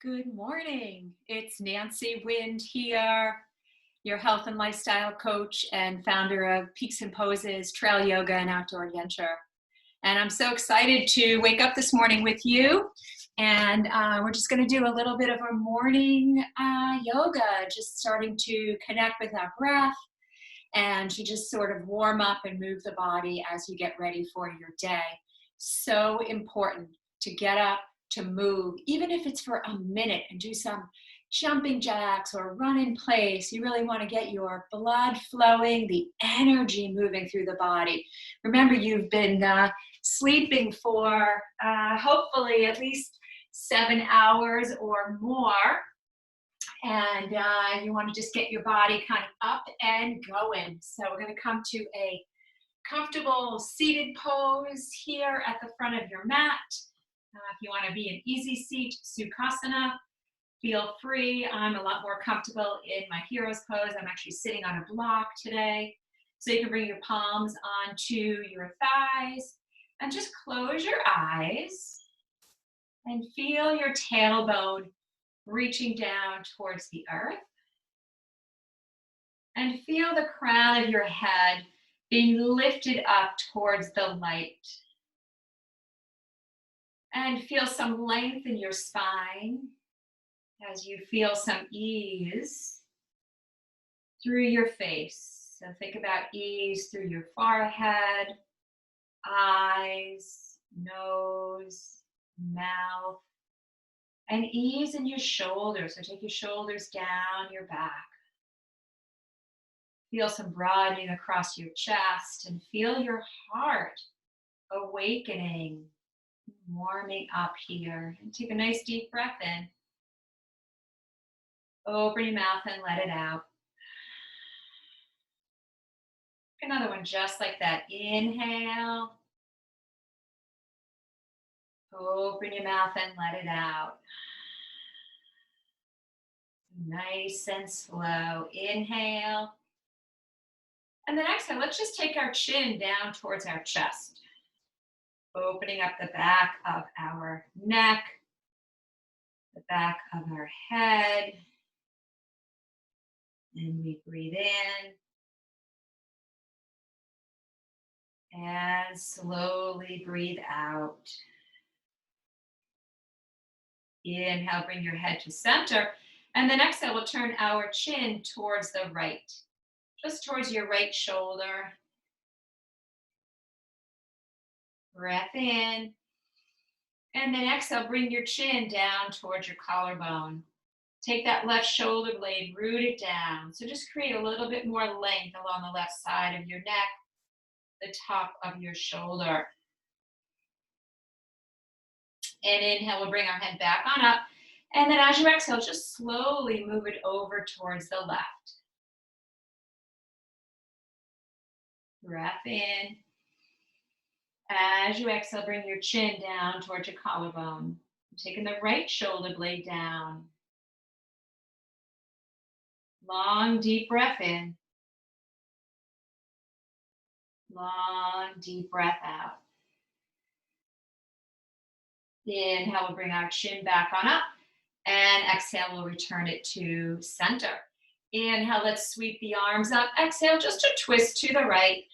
Good morning. It's Nancy Wind here, your health and lifestyle coach and founder of Peaks and Poses, Trail Yoga and Outdoor Adventure. And I'm so excited to wake up this morning with you. And we're just going to do a little bit of a morning yoga, just starting to connect with our breath and to just sort of warm up and move the body as you get ready for your day. So important to get up, to move, even if it's for a minute, and do some jumping jacks or run in place. You really want to get your blood flowing, the energy moving through the body. Remember, you've been sleeping for hopefully at least 7 hours or more. And you want to just get your body kind of up and going. So we're going to come to a comfortable seated pose here at the front of your mat. If you want to be an easy seat, Sukhasana, feel free. I'm a lot more comfortable in my hero's pose. I'm actually sitting on a block today. So you can bring your palms onto your thighs and just close your eyes and feel your tailbone reaching down towards the earth. And feel the crown of your head being lifted up towards the light. And feel some length in your spine as you feel some ease through your face. So think about ease through your forehead, eyes, nose, mouth, and ease in your shoulders. So take your shoulders down your back. Feel some broadening across your chest and feel your heart awakening, warming up here. And take a nice deep breath in. Open your mouth and let it out. Another one just like that. Inhale. Open your mouth and let it out. Nice and slow. Inhale. And then exhale. Let's just take our chin down towards our chest. Opening up the back of our neck, the back of our head. And we breathe in. And slowly breathe out. Inhale, bring your head to center. And then exhale, we'll turn our chin towards the right. Just towards your right shoulder. Breath in. And then exhale, bring your chin down towards your collarbone. Take that left shoulder blade, root it down. So just create a little bit more length along the left side of your neck, the top of your shoulder. And inhale, we'll bring our head back on up. And then as you exhale, just slowly move it over towards the left. Breath in. As you exhale, bring your chin down towards your collarbone. Taking the right shoulder blade down. Long, deep breath in. Long, deep breath out. Inhale, we'll bring our chin back on up. And exhale, we'll return it to center. Inhale, let's sweep the arms up. Exhale, just a twist to the right.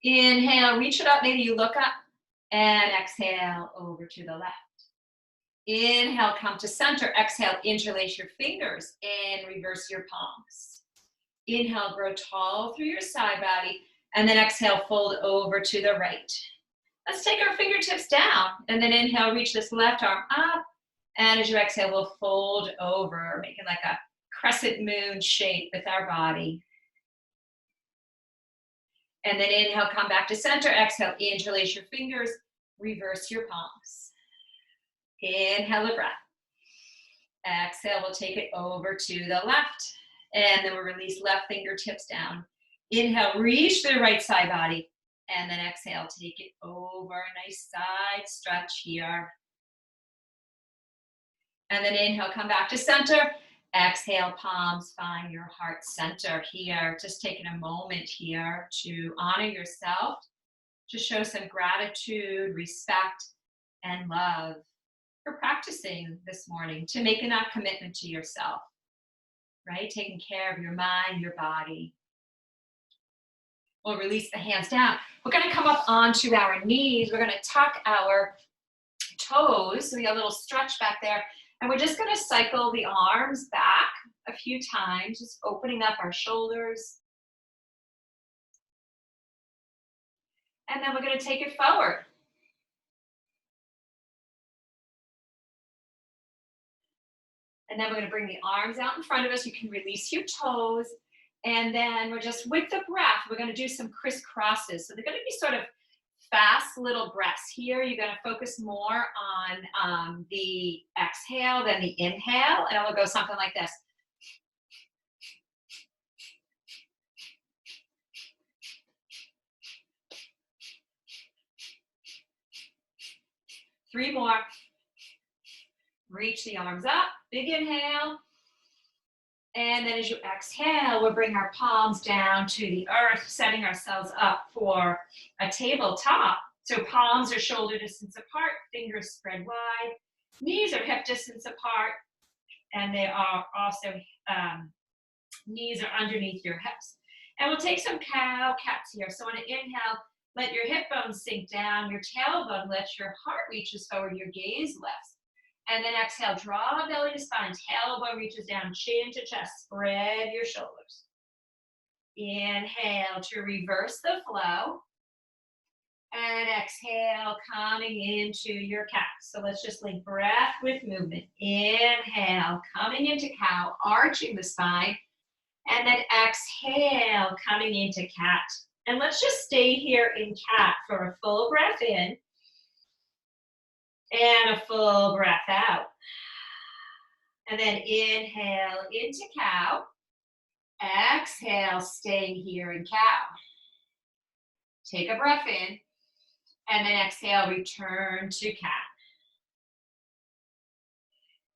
Inhale, reach it up, maybe you look up. And exhale, over to the left. Inhale, come to center. Exhale, interlace your fingers and reverse your palms. Inhale, grow tall through your side body. And then exhale, fold over to the right. Let's take our fingertips down. And then inhale, reach this left arm up. And as you exhale, we'll fold over, making like a crescent moon shape with our body. And then inhale, come back to center. Exhale, interlace your fingers, reverse your palms. Inhale a breath. Exhale, we'll take it over to the left. And then we'll release left fingertips down. Inhale, reach the right side body. And then exhale, take it over. Nice side stretch here. And then inhale, come back to center. Exhale, palms find your heart center here. Just taking a moment here to honor yourself, to show some gratitude, respect, and love for practicing practicing this morning to making that commitment to yourself, right? Taking care of your mind, your body. We'll release the hands down. We're going to come up onto our knees. We're going to tuck our toes. So we got a little stretch back there. And we're just going to cycle the arms back a few times, just opening up our shoulders. And then we're going to take it forward. And then we're going to bring the arms out in front of us. You can release your toes. And then we're just, with the breath, we're going to do some crisscrosses. So they're going to be sort of fast little breaths. Here, you're going to focus more on the exhale than the inhale. And it'll go something like this. Three more. Reach the arms up. Big inhale. And then as you exhale, we'll bring our palms down to the earth, setting ourselves up for a tabletop. So palms are shoulder distance apart, fingers spread wide, knees are hip distance apart, and they are also, knees are underneath your hips. And we'll take some cow cats here. So on an inhale, let your hip bones sink down, your tailbone lifts, your heart reaches forward, your gaze lifts. And then exhale, draw belly to spine, tailbone reaches down, chin to chest, spread your shoulders. Inhale to reverse the flow. And exhale, coming into your cat. So let's just link breath with movement. Inhale, coming into cow, arching the spine. And then exhale, coming into cat. And let's just stay here in cat for a full breath in. And a full breath out. And then inhale into cow. Exhale, staying here in cow. Take a breath in. And then exhale, return to cat.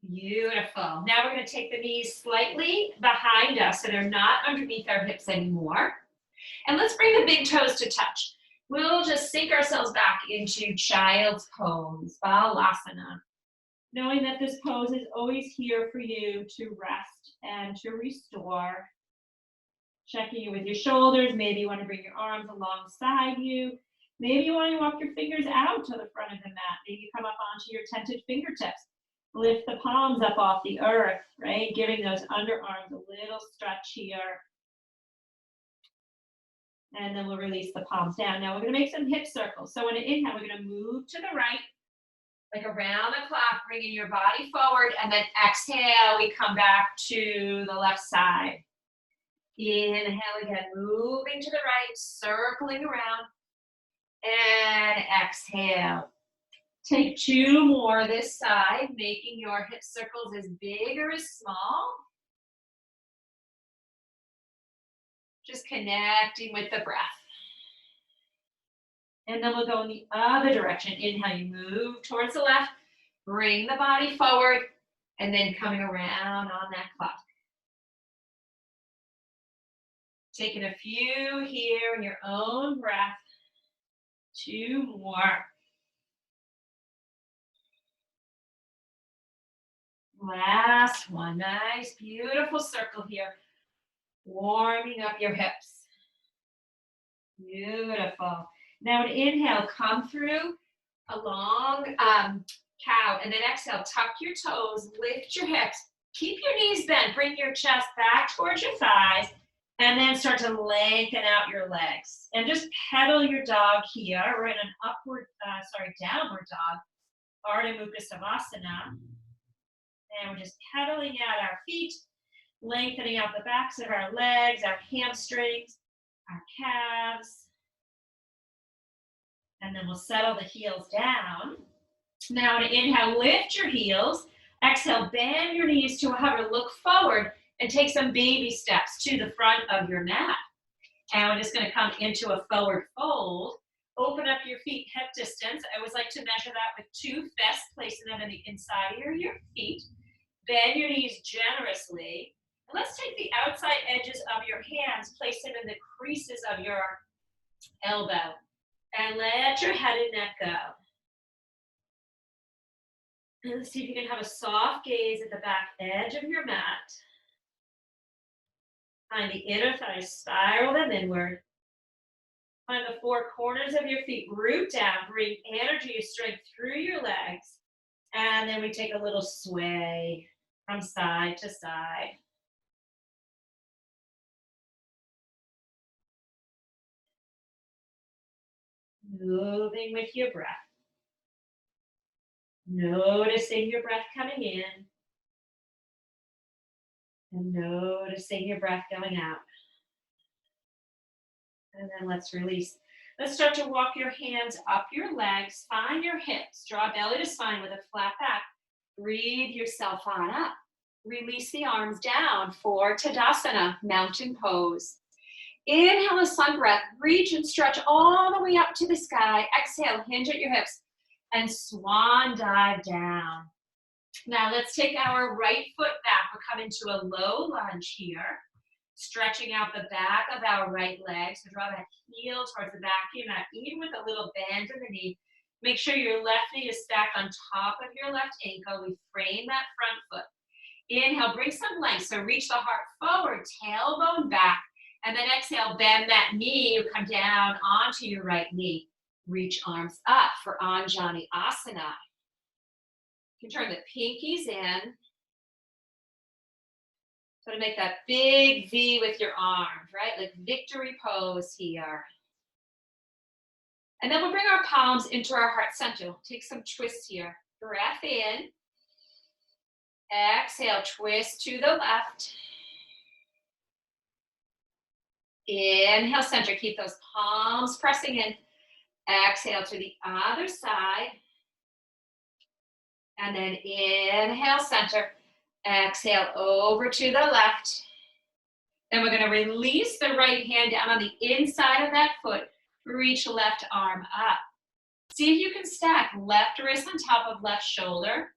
Beautiful. Now we're going to take the knees slightly behind us so they're not underneath our hips anymore. And let's bring the big toes to touch. We'll just sink ourselves back into child's pose, Balasana, knowing that this pose is always here for you to rest and to restore. Checking in with your shoulders. Maybe you want to bring your arms alongside you. Maybe you want to walk your fingers out to the front of the mat. Maybe come up onto your tented fingertips. Lift the palms up off the earth, right? Giving those underarms a little stretch here. And then we'll release the palms down. Now we're going to make some hip circles. So on an inhale, we're going to move to the right, like around the clock, bringing your body forward. And then exhale, we come back to the left side. Inhale again, moving to the right, circling around. And exhale. Take two more this side, making your hip circles as big or as small. Just connecting with the breath. And then we'll go in the other direction. Inhale, you move towards the left, bring the body forward, and then coming around on that clock. Taking a few here in your own breath. Two more. Last one. Nice, beautiful circle here. Warming up your hips. Beautiful. Now an inhale, come through a long cow, and then exhale, tuck your toes, lift your hips, keep your knees bent, bring your chest back towards your thighs, and then start to lengthen out your legs. And just pedal your dog here. We're in an downward dog, Ardha Mukha Savasana. And we're just pedaling out our feet, lengthening out the backs of our legs, our hamstrings, our calves. And then we'll settle the heels down. Now to inhale, lift your heels. Exhale, bend your knees to a hover. Look forward and take some baby steps to the front of your mat. And we're just going to come into a forward fold. Open up your feet hip distance. I always like to measure that with 2 fists, placing them in the inside of your feet. Bend your knees generously. And let's take the outside edges of your hands, place them in the creases of your elbow. And let your head and neck go. And see if you can have a soft gaze at the back edge of your mat. Find the inner thighs, spiral them inward. Find the four corners of your feet, root down, bring energy and strength through your legs. And then we take a little sway from side to side. Moving with your breath. Noticing your breath coming in. And noticing your breath going out. And then let's release. Let's start to walk your hands up your legs. Find your hips. Draw belly to spine with a flat back. Breathe yourself on up. Release the arms down for Tadasana, mountain pose. Inhale a sun breath. Reach and stretch all the way up to the sky. Exhale, hinge at your hips. And swan dive down. Now let's take our right foot back. We'll come into a low lunge here. Stretching out the back of our right leg. So draw that heel towards the back of your mat, even with a little bend in the knee. Make sure your left knee is stacked on top of your left ankle. We frame that front foot. Inhale, bring some length. So reach the heart forward, tailbone back. And then exhale, bend that knee. You come down onto your right knee. Reach arms up for Anjani Asana. You can turn the pinkies in. So to make that big V with your arms, right? Like victory pose here. And then we'll bring our palms into our heart center. We'll take some twists here. Breath in. Exhale, twist to the left. Inhale, center. Keep those palms pressing in. Exhale to the other side. And then inhale, center. Exhale over to the left. Then we're going to release the right hand down on the inside of that foot. Reach left arm up. See if you can stack left wrist on top of left shoulder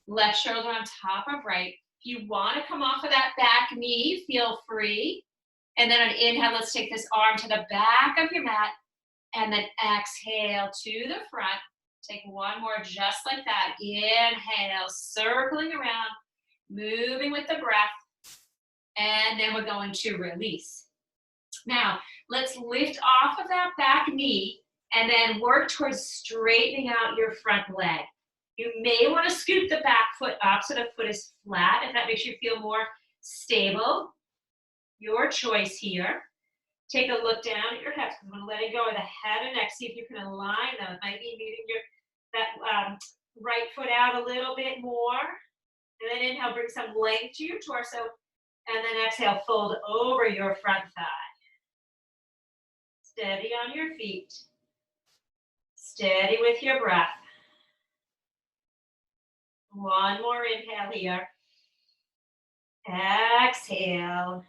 on top of right. If you want to come off of that back knee, feel free. And then on inhale, let's take this arm to the back of your mat. And then exhale to the front. Take one more just like that. Inhale, circling around, moving with the breath. And then we're going to release. Now, let's lift off of that back knee and then work towards straightening out your front leg. You may want to scoop the back foot up so the foot is flat if that makes you feel more stable. Your choice here. Take a look down at your hips. I'm going to let it go with the head and neck. See if you can align them. It might be moving that right foot out a little bit more. And then inhale, bring some length to your torso. And then exhale, fold over your front thigh. Steady on your feet. Steady with your breath. One more inhale here. Exhale.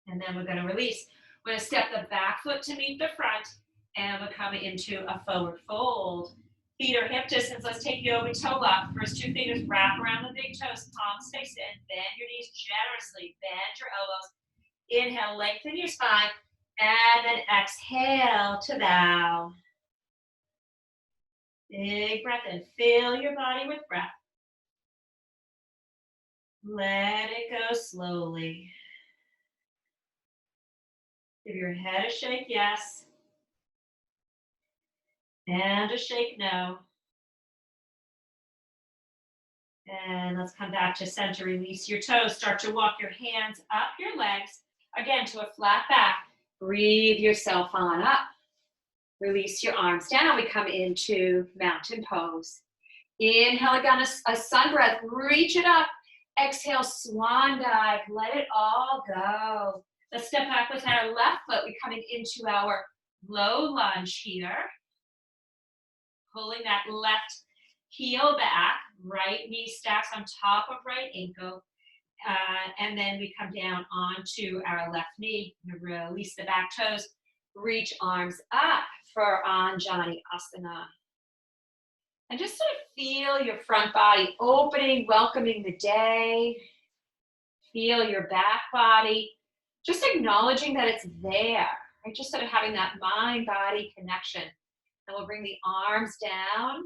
And then we're going to release. We're going to step the back foot to meet the front. And we're coming into a forward fold. Feet are hip distance. Let's take yoga toe lock. First two fingers wrap around the big toes. Palms face in. Bend your knees generously. Bend your elbows. Inhale, lengthen your spine. And then exhale to bow. Big breath in. Fill your body with breath. Let it go slowly. Give your head a shake, yes. And a shake, no. And let's come back to center. Release your toes. Start to walk your hands up your legs. Again, to a flat back. Breathe yourself on up. Release your arms down. We come into mountain pose. Inhale again, a sun breath. Reach it up. Exhale, swan dive. Let it all go. Let's step back with our left foot. We're coming into our low lunge here. Pulling that left heel back. Right knee stacks on top of right ankle. And then we come down onto our left knee. Release the back toes. Reach arms up for Anjani Asana. And just sort of feel your front body opening, welcoming the day. Feel your back body. Just acknowledging that it's there. Right? Just sort of having that mind-body connection. And we'll bring the arms down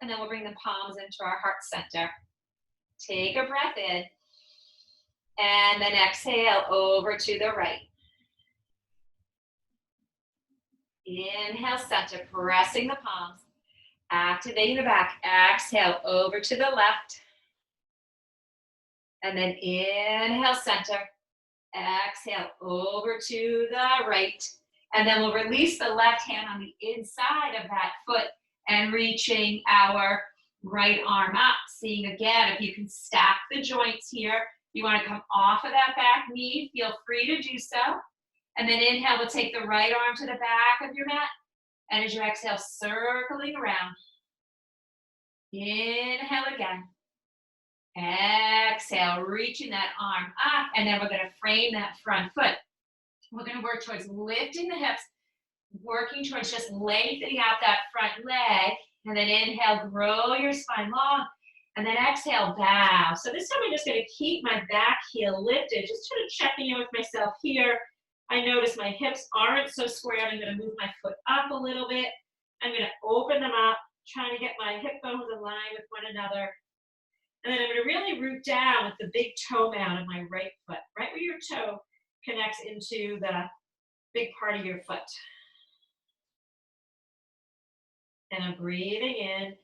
And then we'll bring the palms into our heart center. Take a breath in. And then exhale over to the right. Inhale, center, pressing the palms. Activating the back. Exhale over to the left. And then inhale, center. Exhale over to the right. And then we'll release the left hand on the inside of that foot and reaching our right arm up. Seeing again if you can stack the joints here. You want to come off of that back knee, feel free to do so. And then inhale, we'll take the right arm to the back of your mat. And as you exhale, circling around. Inhale again. Exhale, reaching that arm up. And then we're going to frame that front foot. We're going to work towards lifting the hips, working towards just lengthening out that front leg. And then inhale, grow your spine long. And then exhale, bow. So this time I'm just going to keep my back heel lifted, just sort of checking in with myself here. I notice my hips aren't so square. I'm going to move my foot up a little bit. I'm going to open them up, trying to get my hip bones in line with one another. And then I'm going to really root down with the big toe mound of my right foot, right where your toe connects into the big part of your foot. And I'm breathing in.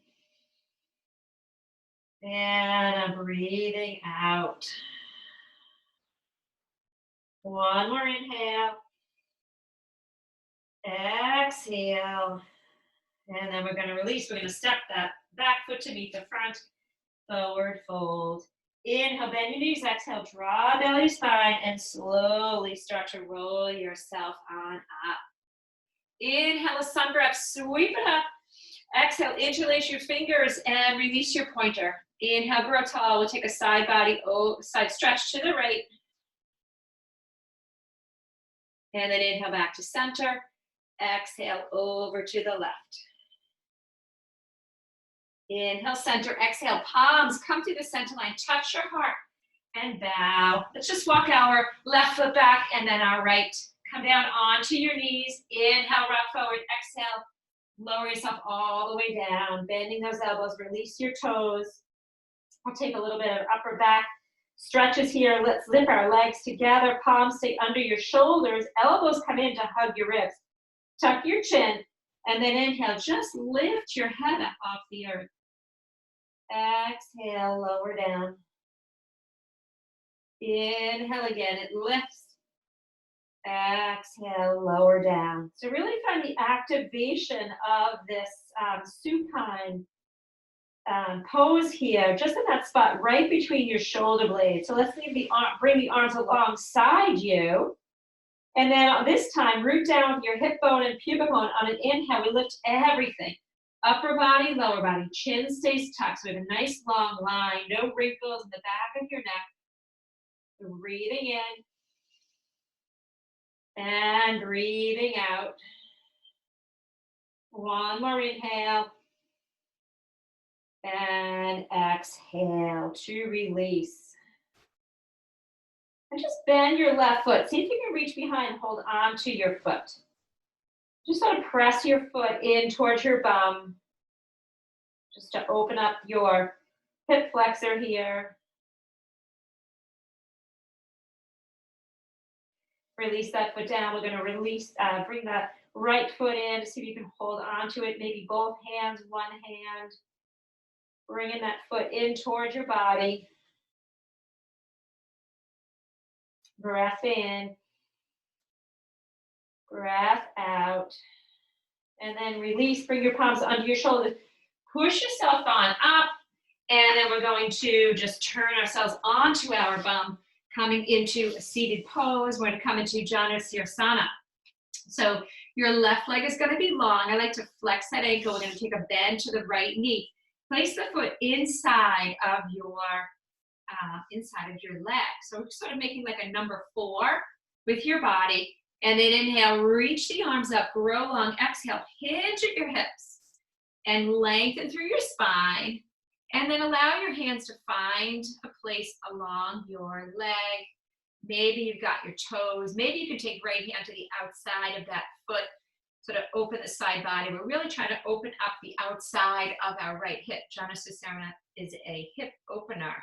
And I'm breathing out. One more inhale. Exhale. And then we're going to release. We're going to step that back foot to meet the front. Forward fold. Inhale, bend your knees. Exhale, draw belly to spine. And slowly start to roll yourself on up. Inhale, a sun breath. Sweep it up. Exhale, interlace your fingers and release your pointer. Inhale, grow tall. We'll take a side body, side stretch to the right. And then inhale back to center. Exhale over to the left. Inhale, center. Exhale, palms come to the center line. Touch your heart and bow. Let's just walk our left foot back and then our right. Come down onto your knees. Inhale, rock forward. Exhale. Lower yourself all the way down, bending those elbows, release your toes. We'll take a little bit of upper back stretches here. Let's lift our legs together, palms stay under your shoulders, elbows come in to hug your ribs. Tuck your chin, and then inhale, just lift your head up off the earth. Exhale, lower down. Inhale again, it lifts. Exhale, lower down. So really find the activation of this supine pose here, just in that spot right between your shoulder blades. So let's leave bring the arms alongside you. And then this time, root down with your hip bone and pubic bone. On an inhale, we lift everything. Upper body, lower body, chin stays tucked. So we have a nice long line, no wrinkles in the back of your neck. Breathing in. And breathing out. One more inhale. And exhale to release. And just bend your left foot. See if you can reach behind and hold on to your foot. Just sort of press your foot in towards your bum. Just to open up your hip flexor here. Release that foot down. We're going to release, bring that right foot in to see if you can hold on to it. Maybe both hands, one hand. Bringing that foot in towards your body. Breath in. Breath out. And then release. Bring your palms under your shoulders. Push yourself on up. And then we're going to just turn ourselves onto our bum, coming into a seated pose. We're going to come into Janu Sirsasana. So your left leg is going to be long. I like to flex that ankle. We're going to take a bend to the right knee. Place the foot inside of your leg. So we're sort of making like a number 4 with your body. And then inhale, reach the arms up, grow long. Exhale, hinge at your hips and lengthen through your spine. And then allow your hands to find a place along your leg. Maybe you've got your toes. Maybe you can take right hand to the outside of that foot sort of open the side body. We're really trying to open up the outside of our right hip. Janu Sasana is a hip opener.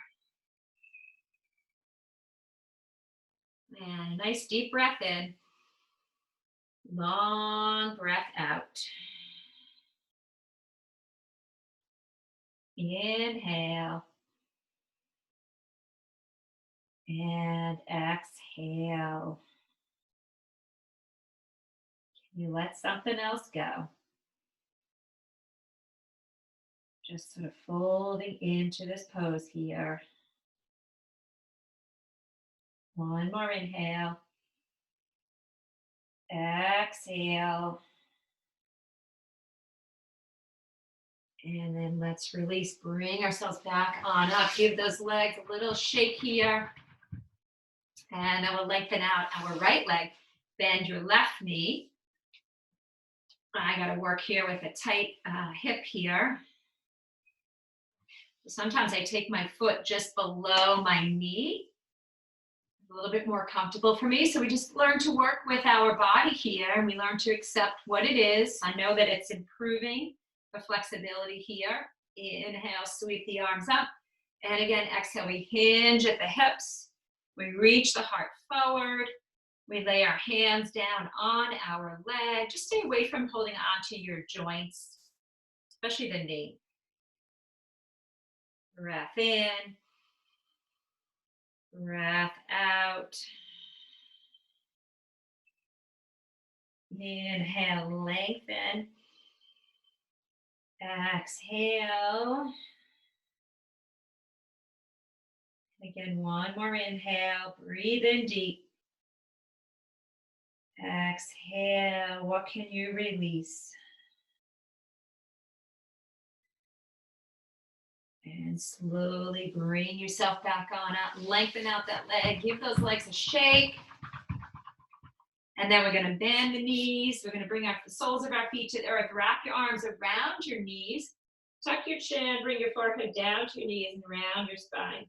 And a nice deep breath in. Long breath out. Inhale. And exhale. Can you let something else go? Just sort of folding into this pose here. One more inhale. Exhale. And then let's release, bring ourselves back on up. Give those legs a little shake here. And then we'll lengthen out our right leg. Bend your left knee. I got to work here with a tight hip here. Sometimes I take my foot just below my knee. A little bit more comfortable for me. So we just learn to work with our body here, and we learn to accept what it is. I know that it's improving the flexibility here. Inhale, sweep the arms up. And again, exhale, we hinge at the hips. We reach the heart forward. We lay our hands down on our leg. Just stay away from holding onto your joints, especially the knee. Breath in. Breath out. Inhale, lengthen. Exhale. Again, one more inhale. Breathe in deep. Exhale. What can you release? And slowly bring yourself back on up. Lengthen out that leg. Give those legs a shake. And then we're going to bend the knees. We're going to bring the soles of our feet to the earth. Wrap your arms around your knees. Tuck your chin. Bring your forehead down to your knees and around your spine.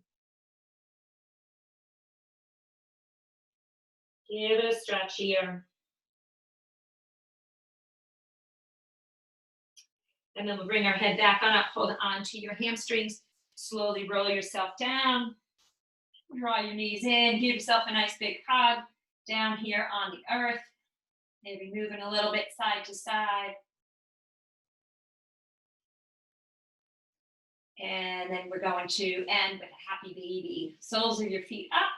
Give it a stretch here. And then we'll bring our head back on up. Hold on to your hamstrings. Slowly roll yourself down. Draw your knees in. Give yourself a nice big hug down here on the earth. Maybe moving a little bit side to side. And then we're going to end with a happy baby. Soles of your feet up.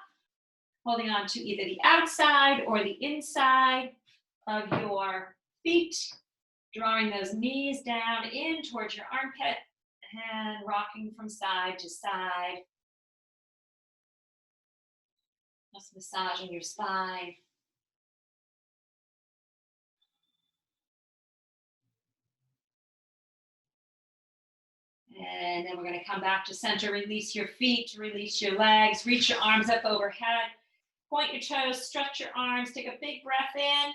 Holding on to either the outside or the inside of your feet. Drawing those knees down in towards your armpit and rocking from side to side. Just massaging your spine. And then we're going to come back to center. Release your feet, release your legs, reach your arms up overhead. Point your toes, stretch your arms, take a big breath in.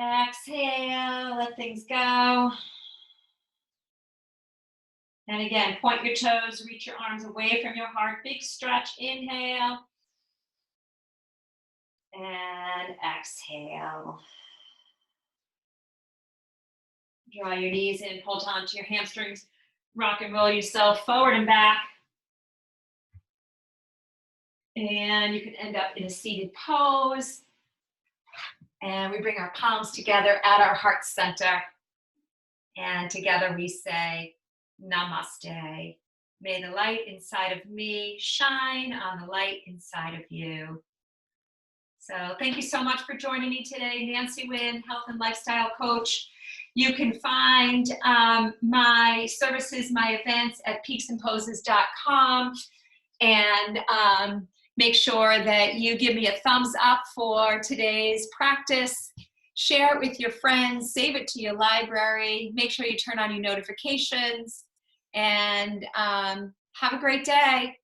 Exhale, let things go. And again, point your toes, reach your arms away from your heart. Big stretch, inhale. And exhale. Draw your knees in, hold on to your hamstrings. Rock and roll yourself forward and back. And you can end up in a seated pose. And we bring our palms together at our heart center. And together we say, Namaste. May the light inside of me shine on the light inside of you. So thank you so much for joining me today. Nancy Wynn, health and lifestyle coach. You can find my services, my events at peaksandposes.com. And make sure that you give me a thumbs up for today's practice. Share it with your friends. Save it to your library. Make sure you turn on your notifications. And have a great day.